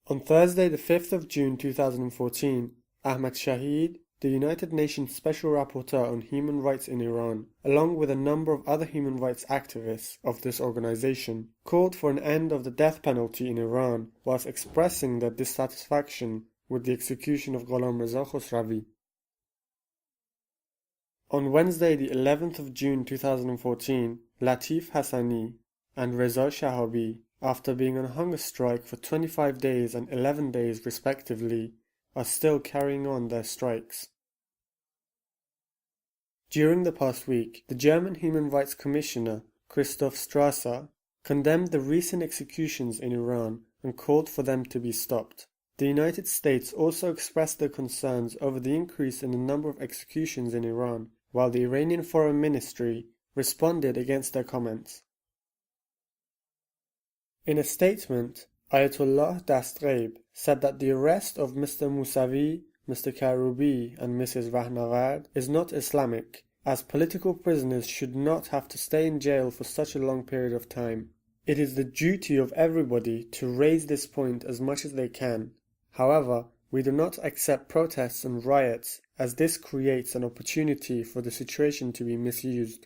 On Thursday, the 5th of June 2014, Ahmad Shahid, the United Nations Special Rapporteur on Human Rights in Iran, along with a number of other human rights activists of this organization, called for an end of the death penalty in Iran whilst expressing their dissatisfaction with the execution of Gholam Reza Khosravi. On Wednesday, the 11th of June 2014, Latif Hassani and Reza Shahabi, after being on hunger strike for 25 days and 11 days respectively, are still carrying on their strikes. During the past week, the German Human Rights Commissioner, Christoph Strasser, condemned the recent executions in Iran and called for them to be stopped. The United States also expressed their concerns over the increase in the number of executions in Iran, while the Iranian Foreign Ministry responded against their comments. In a statement, Ayatollah Dastghaib said that the arrest of Mr. Mousavi, Mr. Karoubi and Mrs. Rahnavard is not Islamic, as political prisoners should not have to stay in jail for such a long period of time. It is the duty of everybody to raise this point as much as they can. However, we do not accept protests and riots, as this creates an opportunity for the situation to be misused.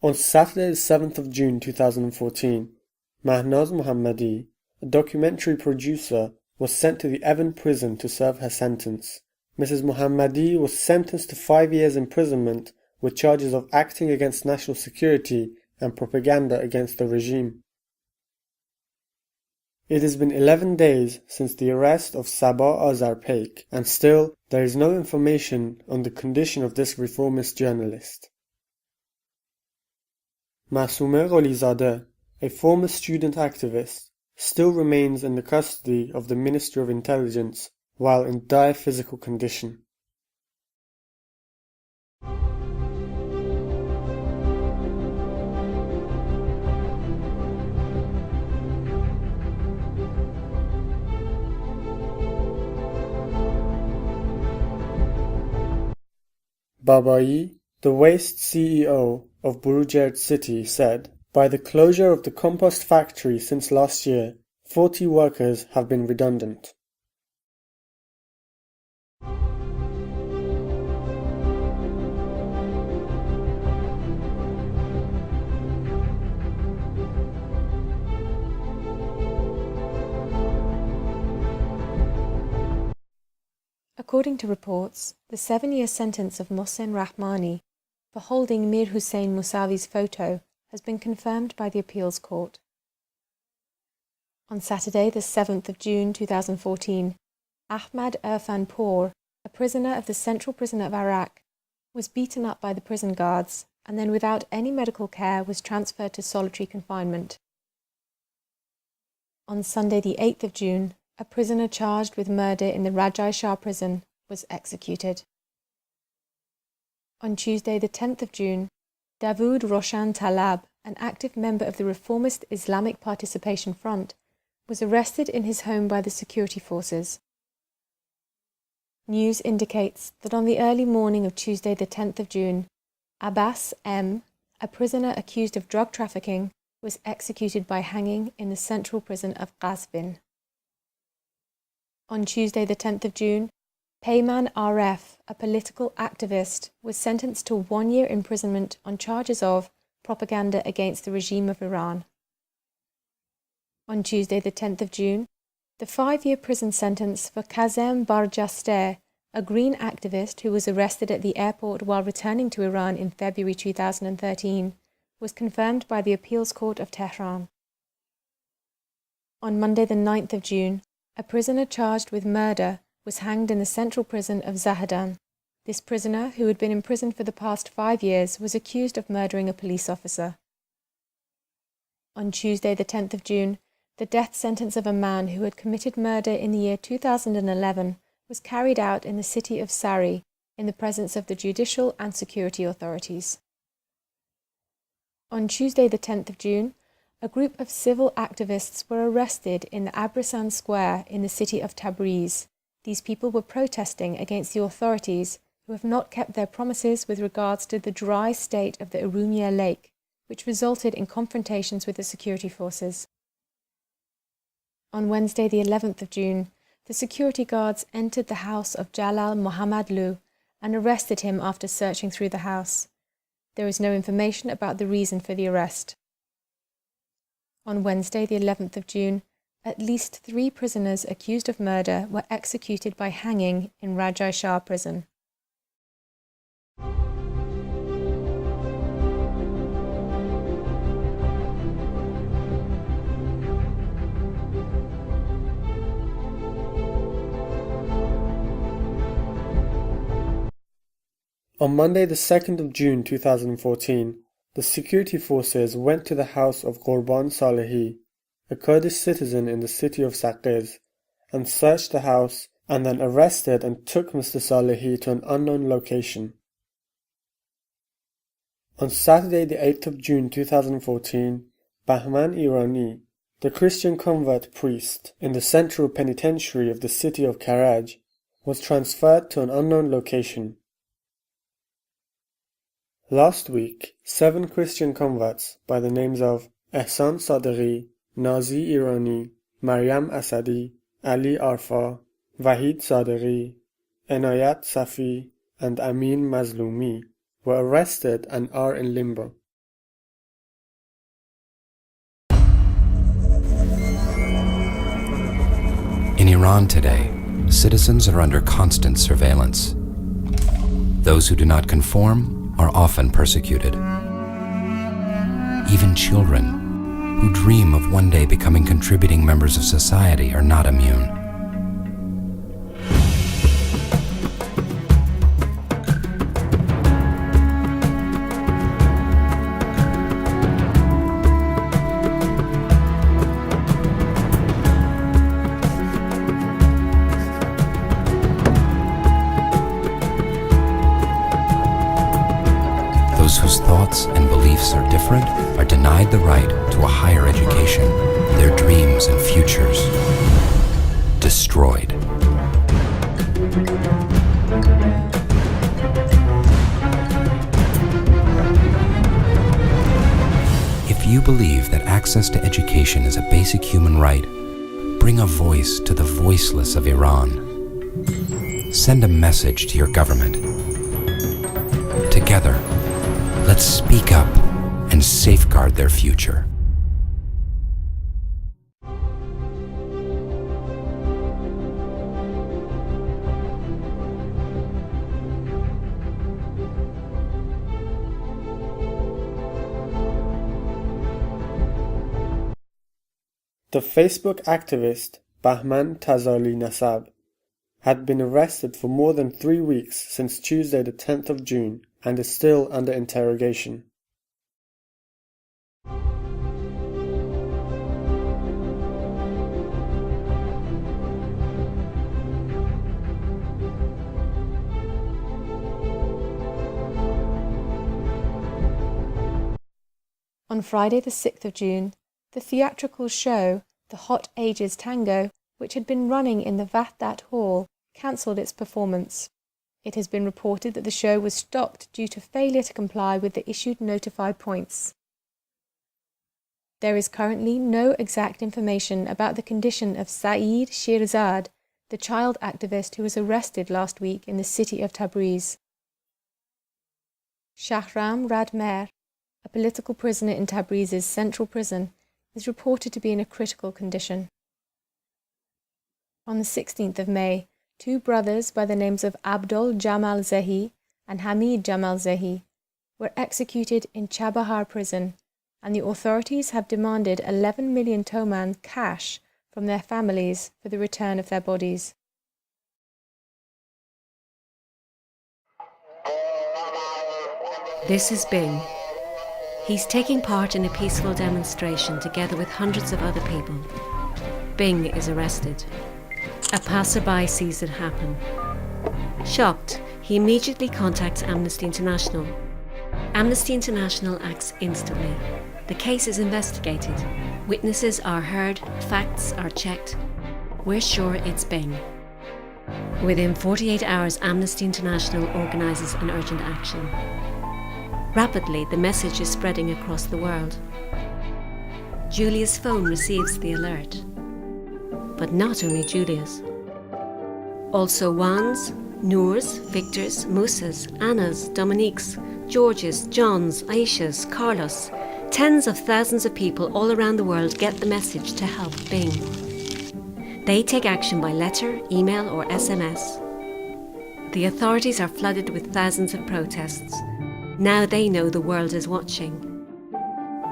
On Saturday the 7th of June 2014, Mahnaz Mohammadi, a documentary producer, was sent to the Evin prison to serve her sentence. Mrs. Mohammadi was sentenced to 5 years imprisonment with charges of acting against national security and propaganda against the regime. It has been 11 days since the arrest of Sabah Azarpeik, and still there is no information on the condition of this reformist journalist. Masumeh Gholizadeh, a former student activist, still remains in the custody of the Ministry of Intelligence while in dire physical condition. Babai, the waste CEO of Burujerd City, said, "By the closure of the compost factory since last year, 40 workers have been redundant." According to reports, the 7-year sentence of Mohsen Rahmani for holding Mir Hussein Mousavi's photo has been confirmed by the appeals court. On Saturday, the 7th of June 2014, Ahmad Irfanpour, a prisoner of the Central Prison of Arak, was beaten up by the prison guards and then without any medical care was transferred to solitary confinement. On Sunday, the 8th of June, a prisoner charged with murder in the Rajai Shah prison was executed. On Tuesday, the 10th of June, Davood Roshan Talab, an active member of the reformist Islamic Participation Front, was arrested in his home by the security forces. News indicates that on the early morning of Tuesday, the 10th of June, Abbas M., a prisoner accused of drug trafficking, was executed by hanging in the central prison of Qazvin. On Tuesday, the 10th of June, Peyman Aref, a political activist, was sentenced to 1 year imprisonment on charges of propaganda against the regime of Iran. On Tuesday, the 10th of June, the 5-year prison sentence for Kazem Barjasteh, a Green activist who was arrested at the airport while returning to Iran in February 2013, was confirmed by the Appeals Court of Tehran. On Monday, the 9th of June, a prisoner charged with murder was hanged in the central prison of Zahedan. This prisoner, who had been imprisoned for the past 5 years, was accused of murdering a police officer. On Tuesday, the 10th of June, the death sentence of a man who had committed murder in the year 2011 was carried out in the city of Sari in the presence of the judicial and security authorities. On Tuesday, the 10th of June, a group of civil activists were arrested in the Abrisan Square in the city of Tabriz. These people were protesting against the authorities who have not kept their promises with regards to the dry state of the Urumia Lake, which resulted in confrontations with the security forces. On Wednesday, the 11th of June, the security guards entered the house of Jalal Mohammadlu and arrested him after searching through the house. There is no information about the reason for the arrest. On Wednesday, the 11th of June, at least 3 prisoners accused of murder were executed by hanging in Rajai Shah prison. On Monday the 2nd of June 2014, the security forces went to the house of Qurban Salehi, a Kurdish citizen in the city of Saqqez, and searched the house and then arrested and took Mr. Salehi to an unknown location. On Saturday the 8th of June 2014, Bahman Irani, the Christian convert priest in the central penitentiary of the city of Karaj, was transferred to an unknown location. Last week, 7 Christian converts by the names of Ehsan Sadeghi, Nazi Irani, Maryam Asadi, Ali Arfa, Wahid Sadeghi, Enayat Safi, and Amin Mazlumi were arrested and are in limbo. In Iran today, citizens are under constant surveillance. Those who do not conform are often persecuted. Even children who dream of one day becoming contributing members of society are not immune. Those whose thoughts and beliefs are different are denied the right to a higher education, their dreams and futures destroyed. If you believe that access to education is a basic human right, bring a voice to the voiceless of Iran. Send a message to your government. Together, let's speak up and safeguard their future. The Facebook activist Bahman Tazali Nasab had been arrested for more than 3 weeks since Tuesday the 10th of June and is still under interrogation. On Friday the 6th of June, the theatrical show The Hot Ages Tango, which had been running in the Vahdat Hall, cancelled its performance. It has been reported that the show was stopped due to failure to comply with the issued notified points. There is currently no exact information about the condition of Saeed Shirzad, the child activist who was arrested last week in the city of Tabriz. Shahram Radmer, a political prisoner in Tabriz's central prison, is reported to be in a critical condition. On the 16th of May, 2 brothers by the names of Abdul Jamal Zehi and Hamid Jamal Zehi were executed in Chabahar prison, and the authorities have demanded 11 million toman cash from their families for the return of their bodies. This is Bing. He's taking part in a peaceful demonstration together with hundreds of other people. Bing is arrested. A passerby sees it happen. Shocked, he immediately contacts Amnesty International. Amnesty International acts instantly. The case is investigated. Witnesses are heard, facts are checked. We're sure it's Bing. Within 48 hours, Amnesty International organises an urgent action. Rapidly, the message is spreading across the world. Julia's phone receives the alert. But not only Julia's. Also Juan's, Noor's, Victor's, Musa's, Anna's, Dominique's, George's, John's, Aisha's, Carlos. Tens of thousands of people all around the world get the message to help Bing. They take action by letter, email or SMS. The authorities are flooded with thousands of protests. Now they know the world is watching.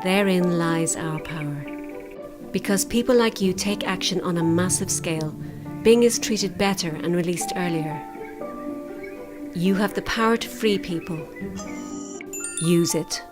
Therein lies our power. Because people like you take action on a massive scale, Bing is treated better and released earlier. You have the power to free people. Use it.